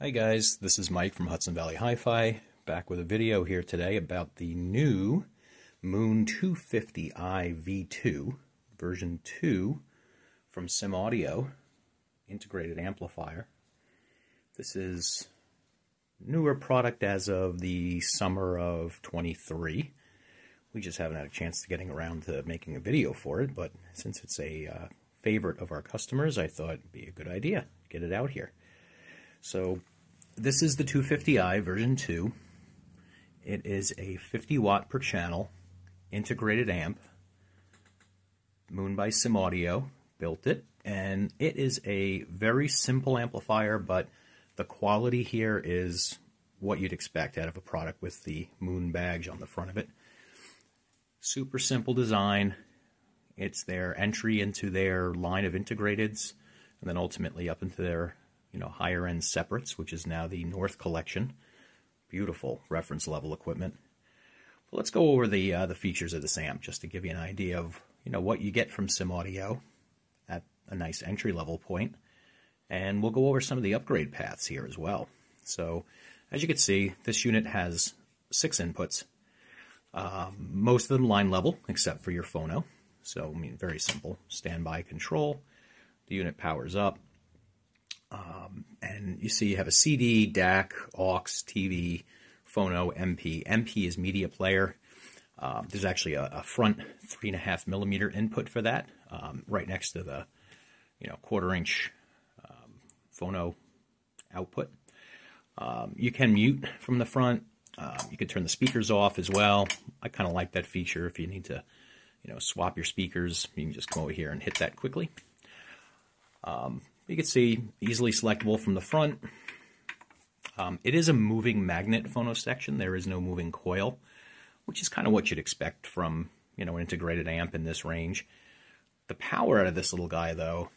Hi guys, this is Mike from Hudson Valley Hi-Fi, back with a video here today about the new Moon 250i V2 version 2 from Sim Audio integrated amplifier. This is a newer product as of the summer of 23. We just haven't had a chance to getting around to making a video for it, but since it's a favorite of our customers, I thought it'd be a good idea to get it out here. So this is the 250i version 2. It is a 50 watt per channel integrated amp. Moon by Sim Audio built it, and it is a very simple amplifier, but the quality here is what you'd expect out of a product with the Moon badge on the front of it. Super simple design. It's their entry into their line of integrateds, and then ultimately up into their higher end separates, which is now the North collection. Beautiful reference level equipment. But let's go over the features of this amp just to give you an idea of what you get from Sim Audio at a nice entry level point, and we'll go over some of the upgrade paths here as well. So as you can see, this unit has 6 inputs, most of them line level except for your phono. So very simple standby control. The unit powers up. And you see you have a CD, DAC, aux, TV, phono, MP. MP is media player. There's actually a front 3.5 millimeter input for that, right next to the 1/4 inch phono output. You can mute from the front. You can turn the speakers off as well. I kind of like that feature. If you need to swap your speakers, you can just come over here and hit that quickly. You can see easily selectable from the front. It is a moving magnet phono section. There is no moving coil, which is kind of what you'd expect from an integrated amp in this range. The power out of this little guy, though,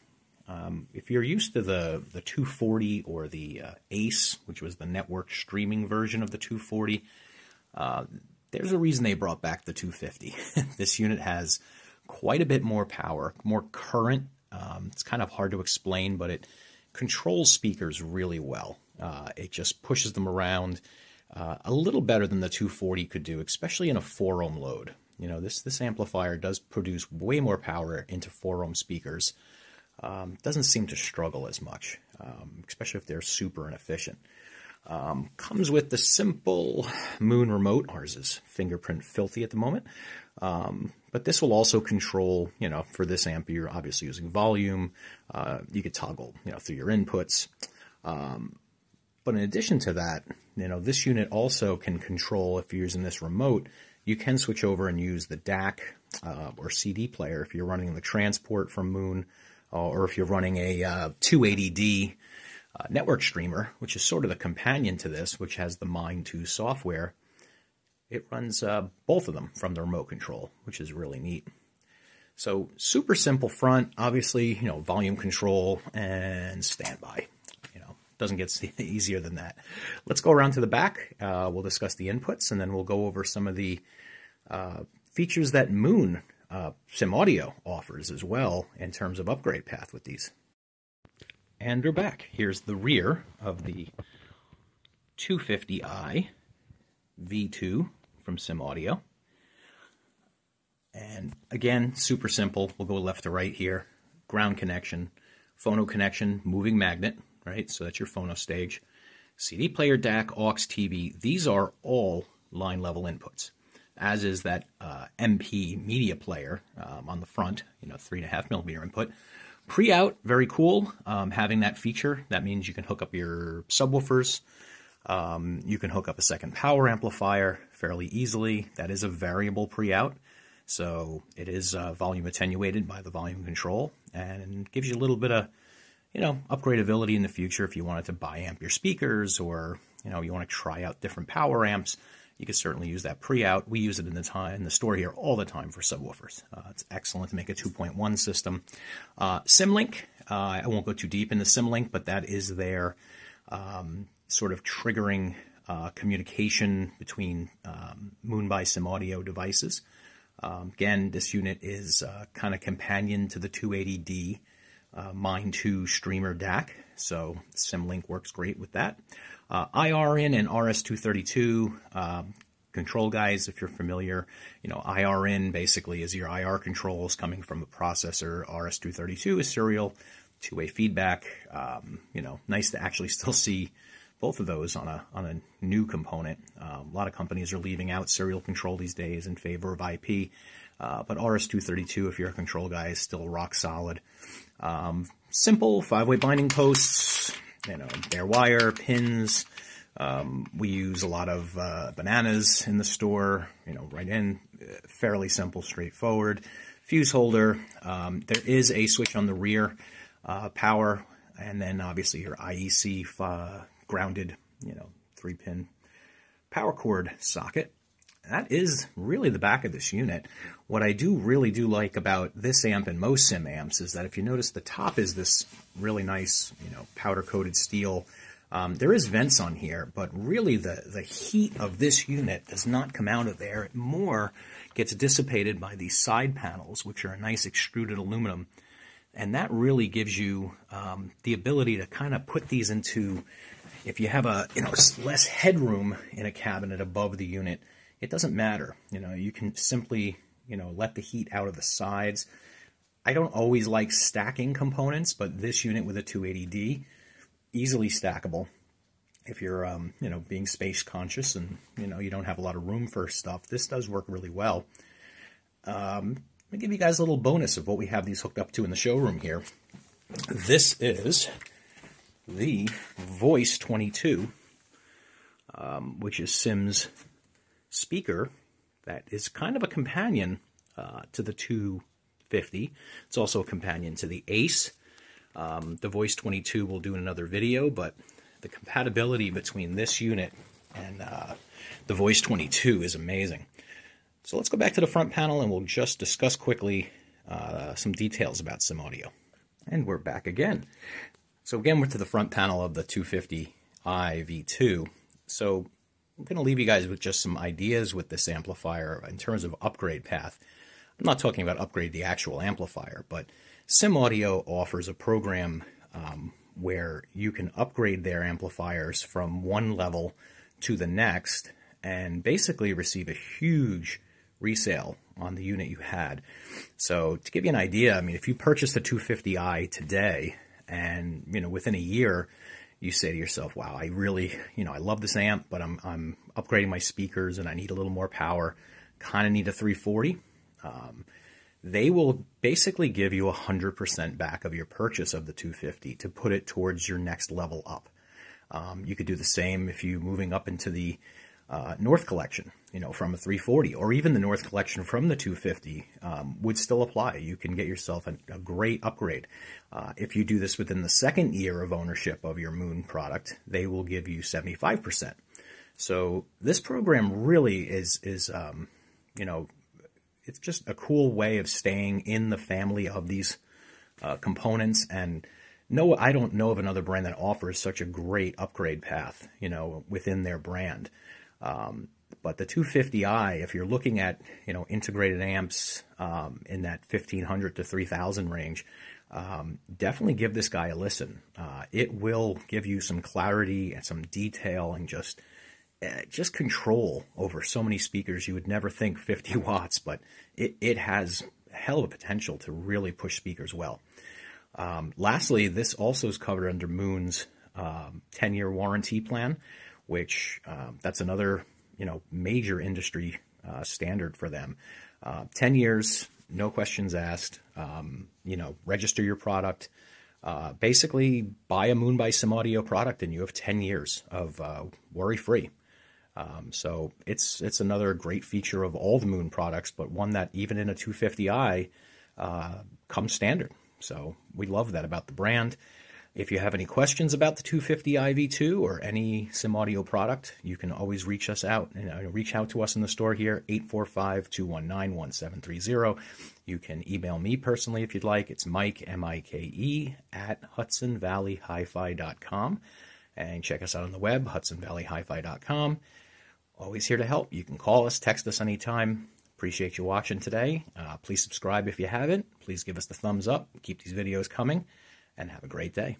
if you're used to the 240 or the Ace, which was the network streaming version of the 240, there's a reason they brought back the 250. This unit has quite a bit more power, more current. It's kind of hard to explain, but it controls speakers really well. It just pushes them around a little better than the 240 could do, especially in a 4 ohm load. This amplifier does produce way more power into 4 ohm speakers. Doesn't seem to struggle as much, especially if they're super inefficient. Comes with the simple Moon remote. Ours is fingerprint filthy at the moment. But this will also control, for this amp, you're obviously using volume. You could toggle, through your inputs. But in addition to that, this unit also can control, if you're using this remote, you can switch over and use the DAC or CD player if you're running the transport from Moon, or if you're running a 280D network streamer, which is sort of the companion to this, which has the Mind 2 software. It runs both of them from the remote control, which is really neat. So super simple front, obviously, volume control and standby. Doesn't get easier than that. Let's go around to the back. We'll discuss the inputs, and then we'll go over some of the features that Moon Sim Audio offers as well in terms of upgrade path with these. And we're back. Here's the rear of the 250i V2 from Sim Audio. And again, super simple. We'll go left to right here. Ground connection, phono connection, moving magnet, right? So that's your phono stage. CD player, DAC, aux, TV. These are all line level inputs, as is that MP media player on the front, 3.5 millimeter input. Pre-out, very cool, having that feature. That means you can hook up your subwoofers. You can hook up a second power amplifier fairly easily. That is a variable pre-out, so it is volume attenuated by the volume control, and gives you a little bit of, upgradability in the future if you wanted to buy amp your speakers, or you want to try out different power amps. You can certainly use that pre-out. We use it in the store here all the time for subwoofers. It's excellent to make a 2.1 system. SimLink, I won't go too deep into SimLink, but that is their sort of triggering communication between Moon by Sim Audio devices. Again, this unit is kind of companion to the 280D Mind 2 streamer DAC. so SimLink works great with that. IR in and RS-232 control guys, if you're familiar, IR in basically is your IR controls coming from a processor. RS-232 is serial two-way feedback. Nice to actually still see both of those on a new component. A lot of companies are leaving out serial control these days in favor of IP, but RS-232, if you're a control guy, is still rock solid. Simple 5-way binding posts, bare wire, pins. We use a lot of bananas in the store, right in, fairly simple, straightforward. Fuse holder. There is a switch on the rear, power, and then obviously your IEC grounded, 3-pin power cord socket. That is really the back of this unit. What I really do like about this amp and most Sim amps is that if you notice, the top is this really nice, powder-coated steel. There is vents on here, but really the heat of this unit does not come out of there. It more gets dissipated by these side panels, which are a nice extruded aluminum. And that really gives you the ability to kind of put these into, if you have less headroom in a cabinet above the unit, it doesn't matter. You can simply, let the heat out of the sides. I don't always like stacking components, but this unit with a 280D, easily stackable. If you're, being space conscious and, you don't have a lot of room for stuff, this does work really well. Let me give you guys a little bonus of what we have these hooked up to in the showroom here. This is the Voice 22, which is Sim's speaker that is kind of a companion to the 250. It's also a companion to the Ace. The Voice 22 we'll do in another video, but the compatibility between this unit and the Voice 22 is amazing. So let's go back to the front panel and we'll just discuss quickly some details about Sim Audio. And we're back again. So again, we're to the front panel of the 250i V2. So I'm going to leave you guys with just some ideas with this amplifier in terms of upgrade path. I'm not talking about upgrade the actual amplifier, but Sim Audio offers a program where you can upgrade their amplifiers from one level to the next and basically receive a huge resale on the unit you had. So to give you an idea, I mean, if you purchased a 250i today and, within a year, you say to yourself, wow, I really, I love this amp, but I'm upgrading my speakers and I need a little more power, kind of need a 340. They will basically give you 100% back of your purchase of the 250 to put it towards your next level up. You could do the same if you're moving up into the North Collection, from a 340, or even the North Collection from the 250 would still apply. You can get yourself a great upgrade. If you do this within the second year of ownership of your Moon product, they will give you 75%. So this program really is it's just a cool way of staying in the family of these components. And no, I don't know of another brand that offers such a great upgrade path, within their brand. But the 250i, if you're looking at, integrated amps in that 1500 to 3000 range, definitely give this guy a listen. It will give you some clarity and some detail and just control over so many speakers. You would never think 50 watts, but it has a hell of a potential to really push speakers well. Lastly, this also is covered under Moon's 10-year warranty plan, which that's another major industry standard for them. 10 years, no questions asked. Register your product. Basically, buy a Moon by Sim Audio product, and you have 10 years of worry-free. So it's another great feature of all the Moon products, but one that even in a 250i comes standard. So we love that about the brand. If you have any questions about the 250i V2 or any Sim Audio product, you can always reach us out and reach out to us in the store here, 845-219-1730. You can email me personally if you'd like. It's Mike, M-I-K-E, @HudsonValleyHiFi.com. And check us out on the web, HudsonValleyHiFi.com. Always here to help. You can call us, text us anytime. Appreciate you watching today. Please subscribe if you haven't. Please give us the thumbs up. Keep these videos coming. And have a great day.